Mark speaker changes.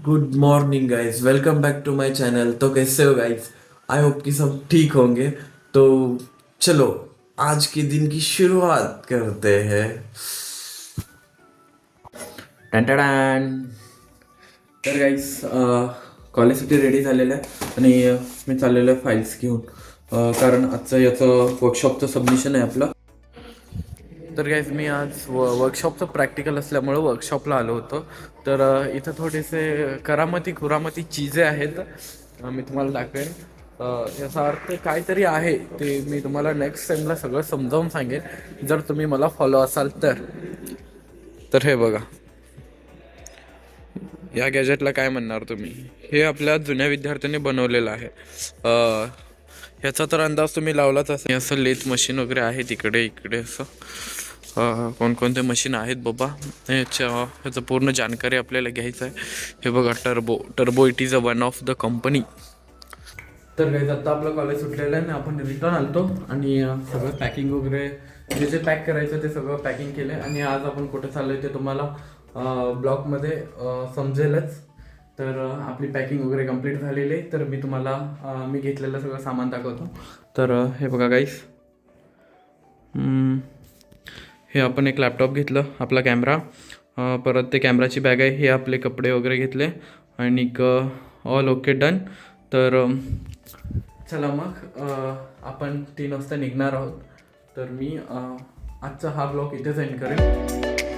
Speaker 1: Good morning guys, welcome back to my channel. तो कैसे हो गाइस? आई होप कि सब ठीक होंगे। तो चलो आज के दिन की शुरुआत करते हैं। टन तर गाईस, कॉलेजसाठी रेडी झालेलं आहे आणि मी चाललेलो आहे फाईल्स घेऊन, कारण आजचं याचं वर्कशॉपचं सबमिशन आहे आपलं. तर गाईज मी आज वर्कशॉपचं प्रॅक्टिकल असल्यामुळं वर्कशॉपला आलो होतो. तर इथं थोडेसे करामती खुरामती चीजे आहेत, मी तुम्हाला दाखवेन. याचा अर्थ काहीतरी आहे ते मी तुम्हाला नेक्स्ट टाईमला सगळं समजावून सांगेन, जर तुम्ही मला फॉलो असाल तर हे बघा, या गॅजेटला काय म्हणणार तुम्ही? हे आपल्या जुन्या विद्यार्थ्यांनी बनवलेलं आहे. ह्याचा तर अंदाज तुम्ही लावलाच असेल. असं लेथ मशीन वगैरे आहे तिकडे इकडे असं. कोणकोणते मशीन आहेत बाबा, ह्याचं पूर्ण जानकारी आपल्याला घ्यायचं आहे. हे बघा, turbo it is a one of the company. तर काही आता आपलं कॉलेज सुटलेलं आहे ना, आपण रिटर्न आलतो आणि सगळं पॅकिंग वगैरे जे जे पॅक करायचं ते सगळं पॅकिंग केलं आहे. आणि आज आपण कुठे चाललो आहे ते तुम्हाला ब्लॉगमध्ये समजेलच. तर आपली पॅकिंग वगैरे कंप्लीट झालेली आहे. तर मी तुम्हाला मी घेतलेलं सगळं सामान दाखवतो. तर हे बघा गाईस, हे आपण एक लॅपटॉप घेतलं, आपला कॅमेरा, परत ते कॅमेराची बॅग आहे, हे आपले कपडे वगैरे घेतले आणि ऑल ओके डन. तर चला मग आपण 3 वाजता निघणार आहोत. तर मी आजचा हा ब्लॉग इथेच एंड करेन.